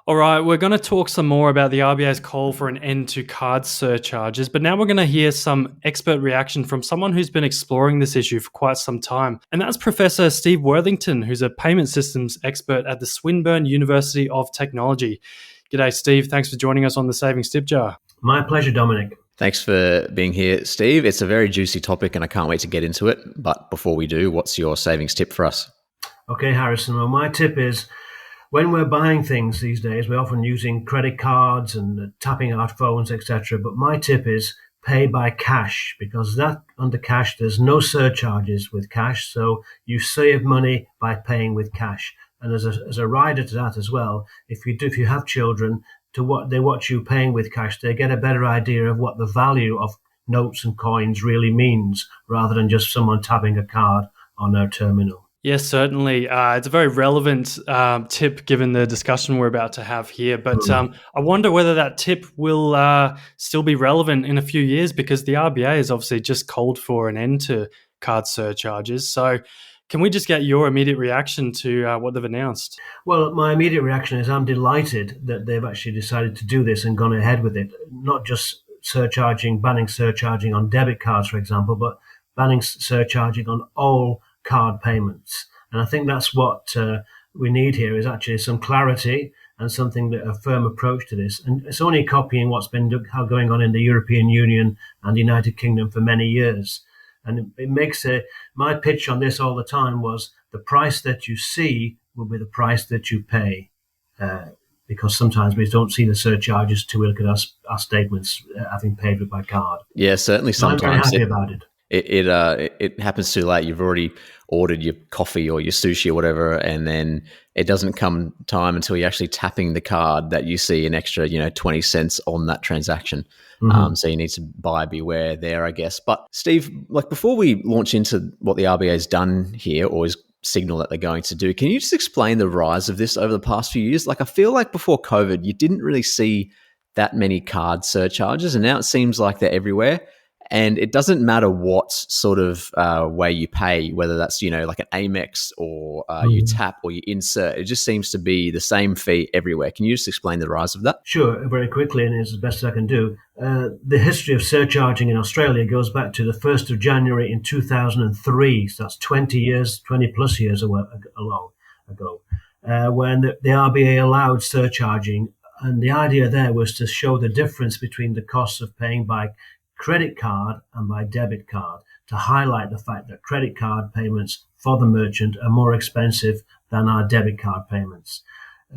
All right, we're going to talk some more about the RBA's call for an end to card surcharges, but now we're going to hear some expert reaction from someone who's been exploring this issue for quite some time. And that's Professor Steve Worthington, who's a payment systems expert at the Swinburne University of Technology. G'day, Steve. Thanks for joining us on the Savings Tip Jar. My pleasure, Dominic. Thanks for being here, Steve. It's a very juicy topic and I can't wait to get into it. But before we do, what's your savings tip for us? Okay, Harrison. Well, my tip is when we're buying things these days, we're often using credit cards and tapping our phones, etc. But my tip is pay by cash, because that under cash, there's no surcharges with cash. So you save money by paying with cash. And as a rider to that as well, if you have children, they watch you paying with cash, they get a better idea of what the value of notes and coins really means, rather than just someone tapping a card on their terminal. Yes, certainly. It's a very relevant tip given the discussion we're about to have here. But I wonder whether that tip will still be relevant in a few years, because the RBA has obviously just called for an end to card surcharges. So can we just get your immediate reaction to what they've announced? Well, my immediate reaction is I'm delighted that they've actually decided to do this and gone ahead with it. Not just banning surcharging on debit cards, for example, but banning surcharging on all card payments. And I think that's what we need here, is actually some clarity and a firm approach to this. And it's only copying what's been going on in the European Union and the United Kingdom for many years. And it makes my pitch on this all the time was the price that you see will be the price that you pay. Because sometimes we don't see the surcharges till we look at our statements having paid with by card. Yeah, certainly sometimes. I'm very happy about it. It happens too late. You've already ordered your coffee or your sushi or whatever, and then it doesn't come time until you're actually tapping the card that you see an extra 20 cents on that transaction. Mm-hmm. So you need to buy beware there, I guess. But Steve, before we launch into what the RBA has done here, or is signal that they're going to do, can you just explain the rise of this over the past few years? I feel like before COVID, you didn't really see that many card surcharges, and now it seems like they're everywhere. And it doesn't matter what sort of way you pay, whether that's, like an Amex or you tap or you insert. It just seems to be the same fee everywhere. Can you just explain the rise of that? Sure, very quickly, and it's the best I can do. The history of surcharging in Australia goes back to the 1st of January in 2003. So that's 20 plus years ago, when the RBA allowed surcharging. And the idea there was to show the difference between the costs of paying by credit card and by debit card, to highlight the fact that credit card payments for the merchant are more expensive than our debit card payments.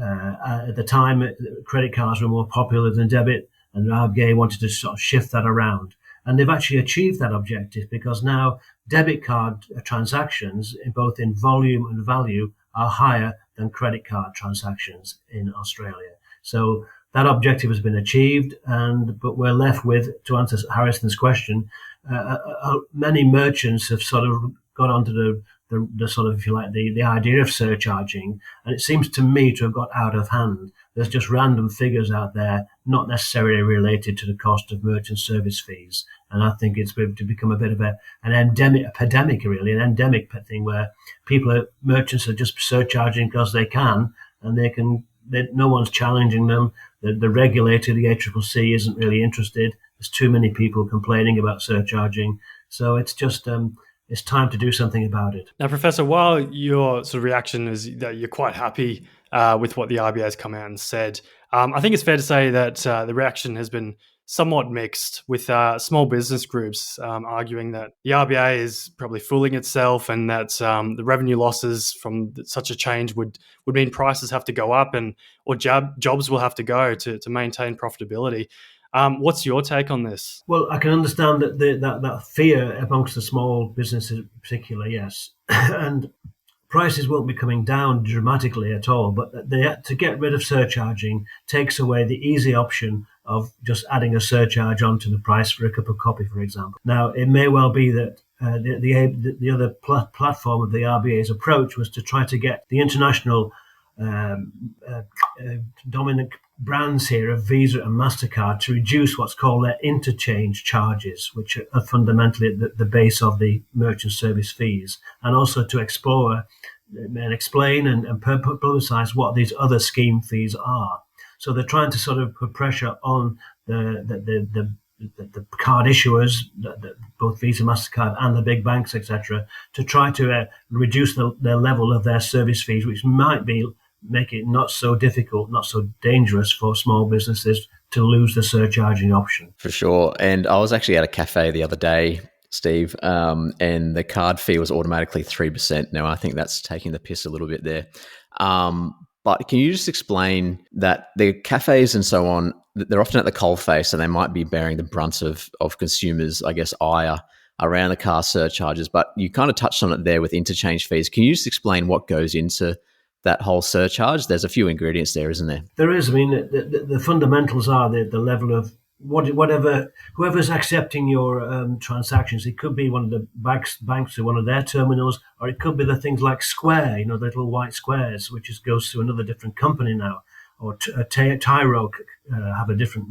At the time, credit cards were more popular than debit, and the RBA wanted to sort of shift that around. And they've actually achieved that objective, because now debit card transactions, both in volume and value, are higher than credit card transactions in Australia. So that objective has been achieved, but we're left with, to answer Harrison's question, many merchants have sort of got onto the sort of, if you like, the idea of surcharging, and it seems to me to have got out of hand. There's just random figures out there, not necessarily related to the cost of merchant service fees, and I think it's to become a bit of an endemic thing where merchants are just surcharging because they can, and no one's challenging them. The regulator, the ACCC, isn't really interested. There's too many people complaining about surcharging. So it's just it's time to do something about it. Now, Professor, while your sort of reaction is that you're quite happy with what the RBA has come out and said, I think it's fair to say that the reaction has been somewhat mixed, with small business groups arguing that the RBA is probably fooling itself, and that the revenue losses from such a change would mean prices have to go up, or jobs will have to go to maintain profitability. What's your take on this? Well, I can understand that fear amongst the small businesses in particular, yes. And prices won't be coming down dramatically at all, but to get rid of surcharging takes away the easy option of just adding a surcharge onto the price for a cup of coffee, for example. Now, it may well be that the other platform of the RBA's approach was to try to get the international dominant brands here of Visa and MasterCard to reduce what's called their interchange charges, which are fundamentally at the base of the merchant service fees, and also to explore and explain and publicize what these other scheme fees are. So they're trying to sort of put pressure on the card issuers, both Visa, MasterCard, and the big banks, etc., to try to reduce the level of their service fees, which might make it not so difficult, not so dangerous for small businesses to lose the surcharging option. For sure. And I was actually at a cafe the other day, Steve, and the card fee was automatically 3%. Now, I think that's taking the piss a little bit there. But can you just explain that the cafes and so on, they're often at the coalface, and they might be bearing the brunt of consumers, I guess, ire around the car surcharges. But you kind of touched on it there with interchange fees. Can you just explain what goes into that whole surcharge? There's a few ingredients there, isn't there? There is. I mean, the fundamentals are the level of whoever's accepting your transactions. It could be one of the banks to one of their terminals, or it could be the things like Square, the little white squares, which goes to another different company now, or Tyro have a different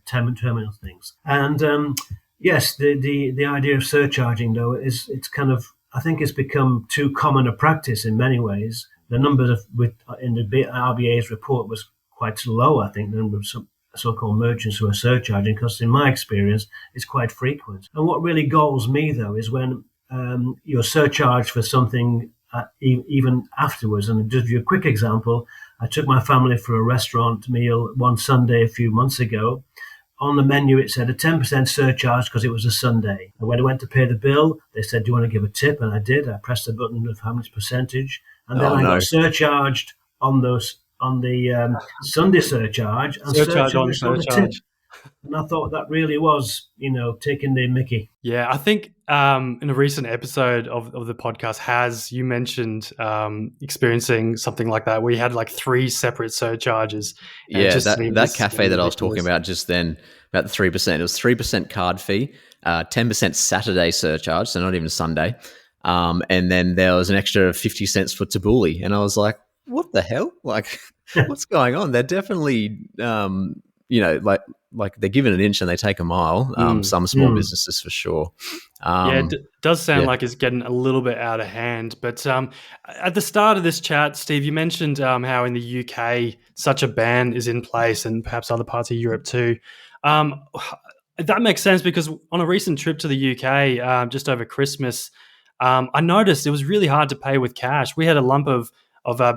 terminal things. And yes, the idea of surcharging, though, it's kind of, I think it's become too common a practice in many ways. The numbers in the RBA's report was quite low, I think, the number of some so-called merchants who are surcharging, because in my experience, it's quite frequent. And what really galls me, though, is when you're surcharged for something even afterwards. And to give you a quick example, I took my family for a restaurant meal one Sunday a few months ago. On the menu, it said a 10% surcharge because it was a Sunday. And when I went to pay the bill, they said, "Do you want to give a tip?" And I did. I pressed the button of how much percentage. And then I got surcharged on the Sunday surcharge and Surcharge on the tip. And I thought that really was, taking the mickey. Yeah, I think in a recent episode of the podcast, you mentioned experiencing something like that. We had like 3 separate surcharges. Yeah, that cafe that I was talking about just then, about the 3%. It was 3% card fee, 10% Saturday surcharge, so not even Sunday. And then there was an extra 50 cents for tabbouleh. And I was like, what the hell? Like, what's going on? They're definitely, like they're given an inch and they take a mile. Some small businesses for sure. It does sound like it's getting a little bit out of hand. But at the start of this chat, Steve, you mentioned how in the UK such a ban is in place, and perhaps other parts of Europe too. That makes sense because on a recent trip to the UK just over Christmas, I noticed it was really hard to pay with cash. We had a lump of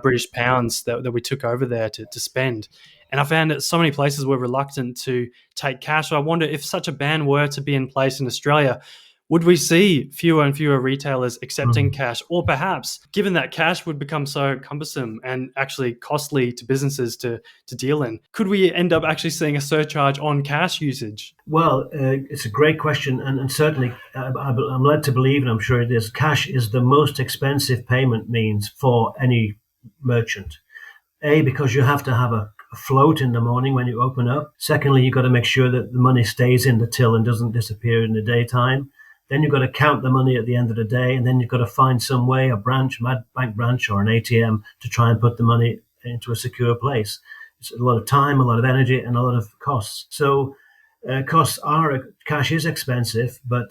British pounds that we took over there to spend. And I found that so many places were reluctant to take cash. So I wonder if such a ban were to be in place in Australia, would we see fewer and fewer retailers accepting cash? Or perhaps, given that cash would become so cumbersome and actually costly to businesses to deal in, could we end up actually seeing a surcharge on cash usage? Well, it's a great question. And certainly I'm led to believe, and I'm sure it is, cash is the most expensive payment means for any merchant. Because you have to have a float in the morning when you open up. Secondly, you've got to make sure that the money stays in the till and doesn't disappear in the daytime. Then you've got to count the money at the end of the day, and then you've got to find some way, a bank branch or an ATM, to try and put the money into a secure place. It's a lot of time, a lot of energy, and a lot of costs. So cash is expensive, but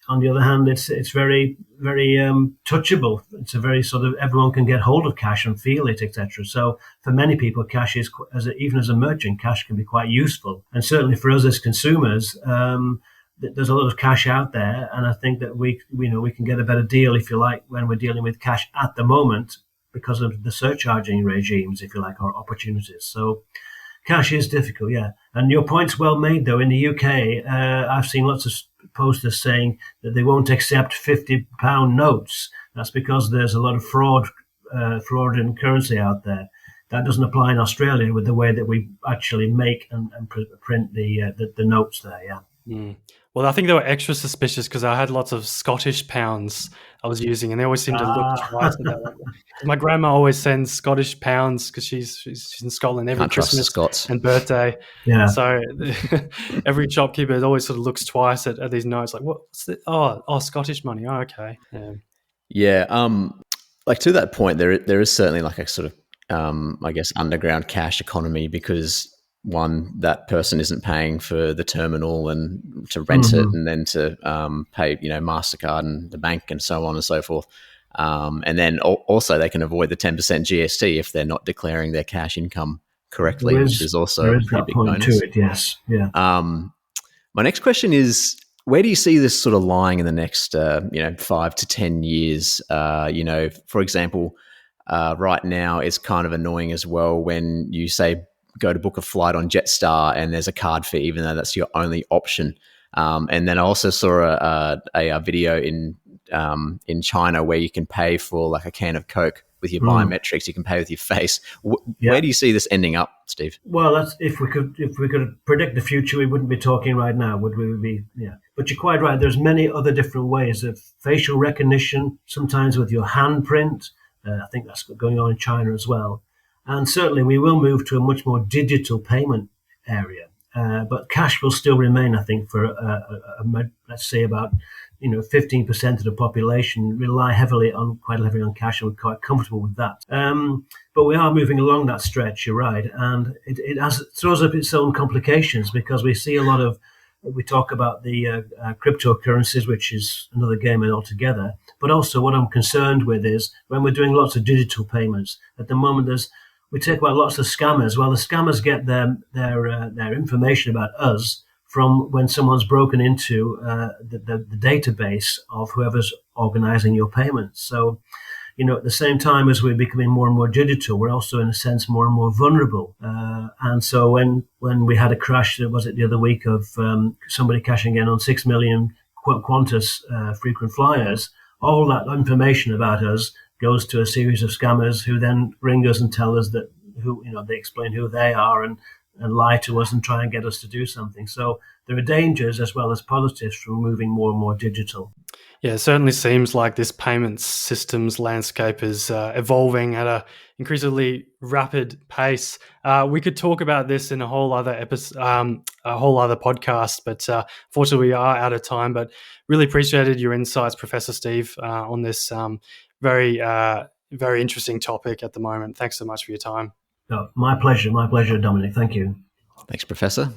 on the other hand, it's very, very touchable. It's a very sort of, everyone can get hold of cash and feel it, etc. So for many people, cash is, even as a merchant, cash can be quite useful. And certainly for us as consumers, there's a lot of cash out there, and I think that we can get a better deal, if you like, when we're dealing with cash at the moment because of the surcharging regimes, if you like, or opportunities. So cash is difficult, yeah. And your point's well made, though. In the UK, I've seen lots of posters saying that they won't accept £50 notes. That's because there's a lot of fraud in currency out there. That doesn't apply in Australia with the way that we actually make and print the notes there, yeah. Well, I think they were extra suspicious because I had lots of Scottish pounds I was using, and they always seem to look twice at that. My grandma always sends Scottish pounds because she's in Scotland every Christmas and birthday. Yeah. So every shopkeeper always sort of looks twice at these notes, like, what's the Scottish money? Oh, okay. Yeah. Like to that point, there is certainly like a sort of I guess underground cash economy because one, that person isn't paying for the terminal and to rent it and then to pay, MasterCard and the bank and so on and so forth. And then also they can avoid the 10% GST if they're not declaring their cash income correctly, which is also there a is pretty that big point bonus. to it. Yes, yeah. My next question is, where do you see this sort of lying in the next 5 to 10 years? For example, right now it's kind of annoying as well when you say go to book a flight on Jetstar and there's a card fee, even though that's your only option. And then I also saw a video in China where you can pay for like a can of Coke with your biometrics. You can pay with your face. Where do you see this ending up, Steve? Well, that's if we could predict the future, we wouldn't be talking right now, would we? Be yeah. But you're quite right. There's many other different ways of facial recognition. Sometimes with your handprint. I think that's going on in China as well. And certainly, we will move to a much more digital payment area. But cash will still remain, I think, for let's say about 15% of the population rely quite heavily on cash, and we're quite comfortable with that. But we are moving along that stretch. You're right, and it throws up its own complications because we see a lot of. We talk about the cryptocurrencies, which is another game altogether. But also, what I'm concerned with is when we're doing lots of digital payments. At the moment, we take about lots of scammers. Well, the scammers get their information about us from when someone's broken into the database of whoever's organizing your payments. So, at the same time as we're becoming more and more digital, we're also, in a sense, more and more vulnerable. And so when we had a crash, was it the other week, of somebody cashing in on 6 million Qantas frequent flyers, all that information about us goes to a series of scammers who then ring us and tell us that they explain who they are and lie to us and try and get us to do something. So there are dangers as well as positives from moving more and more digital. Yeah, it certainly seems like this payment systems landscape is evolving at a increasingly rapid pace. We could talk about this in a whole other episode, a whole other podcast, but fortunately we are out of time. But really appreciated your insights, Professor Steve, on this very interesting topic at the moment. Thanks so much for your time. No, my pleasure, Dominic. Thank you. Thanks, Professor.